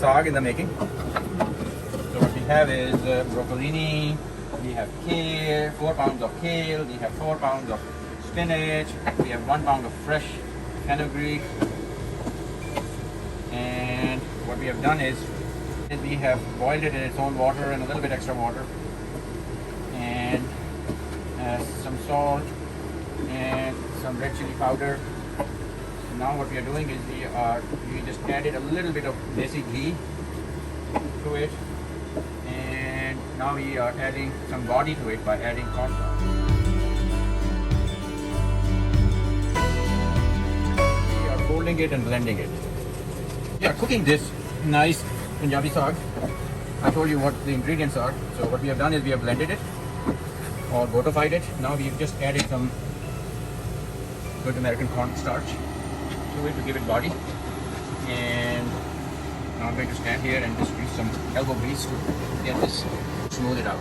saag in the making. So what we have is broccolini, we have kale, 4 pounds of kale, we have 4 pounds of spinach, we have 1 pound of fresh fenugreek, and what we have done is we have boiled it in its own water and a little bit extra water, and some salt and some red chili powder. So now what we are doing is we just added a little bit of desi ghee to it, and now we are adding some body to it by adding cornstarch. We are folding it and blending it. We are cooking this nice Punjabi Saag. I told you what the ingredients are. So what we have done is we have blended it or gotified it. Now we've just added some good American cornstarch to it to give it body. And now I'm going to stand here and just use some elbow grease to get this, smooth it out.